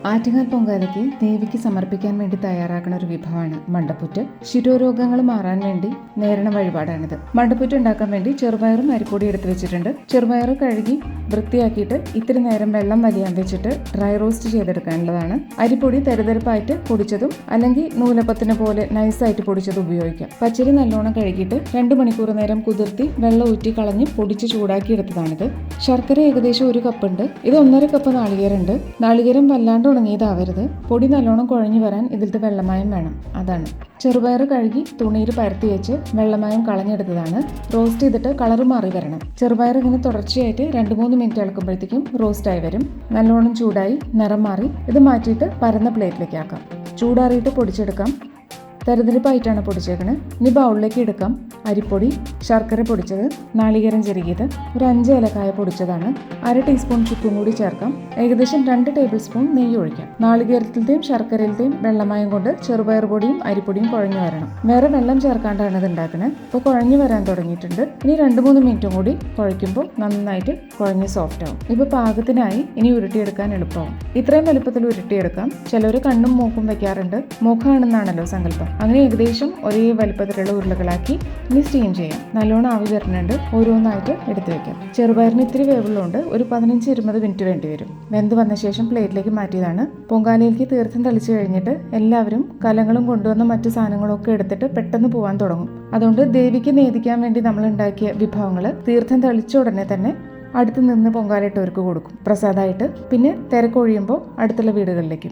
ആറ്റുകാൽ പൊങ്കാലയ്ക്ക് ദേവിക്ക് സമർപ്പിക്കാൻ വേണ്ടി തയ്യാറാക്കുന്ന ഒരു വിഭവമാണ് മണ്ടപ്പുറ്റ്. ശിരോരോഗങ്ങൾ മാറാൻ വേണ്ടി നേരണ വഴിപാടാണിത്. മണ്ടപ്പുറ്റ് ഉണ്ടാക്കാൻ വേണ്ടി ചെറുപയറും അരിപ്പൊടി എടുത്ത് വെച്ചിട്ടുണ്ട്. ചെറുപയർ കഴുകി വൃത്തിയാക്കിയിട്ട് ഇത്തിരി നേരം വെള്ളം വലിയാൻ വെച്ചിട്ട് ഡ്രൈ റോസ്റ്റ് ചെയ്തെടുക്കാനുള്ളതാണ്. അരിപ്പൊടി തരിതരിപ്പായിട്ട് പൊടിച്ചതും അല്ലെങ്കിൽ നൂലപ്പത്തിന് പോലെ നൈസായിട്ട് പൊടിച്ചതും ഉപയോഗിക്കാം. പച്ചരി നല്ലോണം കഴുകിയിട്ട് 2 മണിക്കൂർ നേരം കുതിർത്തി വെള്ളം ഊറ്റി കളഞ്ഞ് പൊടിച്ച് ചൂടാക്കി എടുത്തതാണിത്. ശർക്കര ഏകദേശം 1 കപ്പ് ഉണ്ട്. ഇത് 1.5 കപ്പ് നാളികേരമുണ്ട്. നാളികേരം വല്ലാണ്ട് ഉണങ്ങിയതാവരുത്. പൊടി നല്ലോണം കുഴഞ്ഞു വരാൻ ഇതിലത്തെ വെള്ളമായം വേണം. അതാണ്. ചെറുപയർ കഴുകി തുണിയിൽ പരത്തി വെച്ച് വെള്ളമായം കളഞ്ഞെടുത്തതാണ്. റോസ്റ്റ് ചെയ്തിട്ട് കളറ് മാറി വരണം. ചെറുപയർ ഇങ്ങനെ തുടർച്ചയായിട്ട് 2-3 മിനിറ്റ് ഇളക്കുമ്പോഴത്തേക്കും റോസ്റ്റായി വരും. നല്ലോണം ചൂടായി നിറം മാറി ഇത് മാറ്റിയിട്ട് പരന്ന പ്ലേറ്റിലേക്ക് ആക്കാം. ചൂടാറിയിട്ട് പൊടിച്ചെടുക്കാം. തരിതരിപ്പായിട്ടാണ് പൊടിച്ചേക്കണത്. ഇനി ബൗളിലേക്ക് എടുക്കാം. അരിപ്പൊടി, ശർക്കര പൊടിച്ചത്, നാളികേരം ചെറുകിയത്, ഒരു 5 ഏലക്കായ പൊടിച്ചതാണ്, 1/2 ടീസ്പൂൺ ചുക്കും കൂടി ചേർക്കാം. ഏകദേശം 2 ടേബിൾ സ്പൂൺ നെയ്യ് ഒഴിക്കാം. നാളികേരത്തിലത്തെയും ശർക്കരയിലത്തെയും വെള്ളമായം കൊണ്ട് ചെറുപയർ പൊടിയും അരിപ്പൊടിയും കുഴഞ്ഞു വരണം. വേറെ വെള്ളം ചേർക്കാണ്ടാണ് ഇത് ഉണ്ടാക്കുന്നത്. ഇപ്പോൾ കുഴഞ്ഞു വരാൻ തുടങ്ങിയിട്ടുണ്ട്. ഇനി 2-3 മിനിറ്റും കൂടി കുഴയ്ക്കുമ്പോൾ നന്നായിട്ട് കുഴഞ്ഞ് സോഫ്റ്റ് ആവും. ഇപ്പോൾ പാകത്തിനായി ഇനി ഉരുട്ടിയെടുക്കാൻ എളുപ്പമാവും. ഇത്രയും വലുപ്പത്തിൽ ഉരുട്ടിയെടുക്കാം. ചിലർ കണ്ണും മൂക്കും വെക്കാറുണ്ട്. മുഖമാണെന്നാണല്ലോ സങ്കല്പം. അങ്ങനെ ഏകദേശം ഒരേ വലുപ്പത്തിലുള്ള ഉരുളകളാക്കി ഇനി സ്റ്റീം ചെയ്യാം. നല്ലോണം ആവി വരുന്നുണ്ട്. ഓരോന്നായിട്ട് എടുത്തു വെക്കാം. ചെറുപയറിന് ഇത്തിരി വേവുള്ളതുകൊണ്ട് ഒരു 15-20 മിനിറ്റ് വേണ്ടി വരും. വെന്ത് വന്ന ശേഷം പ്ലേറ്റിലേക്ക് മാറ്റിയതാണ്. പൊങ്കാലയിലേക്ക് തീർത്ഥം തളിച്ചു കഴിഞ്ഞിട്ട് എല്ലാവരും കലങ്ങളും കൊണ്ടുവന്ന മറ്റു സാധനങ്ങളും ഒക്കെ എടുത്തിട്ട് പെട്ടെന്ന് പോകാൻ തുടങ്ങും. അതുകൊണ്ട് ദേവിക്ക് നേദിക്കാൻ വേണ്ടി നമ്മൾ ഉണ്ടാക്കിയ വിഭവങ്ങൾ തീർത്ഥം തളിച്ച ഉടനെ തന്നെ അടുത്ത് നിന്ന് പൊങ്കാലയിട്ടവർക്ക് കൊടുക്കും പ്രസാദമായിട്ട്. പിന്നെ തിരക്കൊഴിയുമ്പോൾ അടുത്തുള്ള വീടുകളിലേക്കും.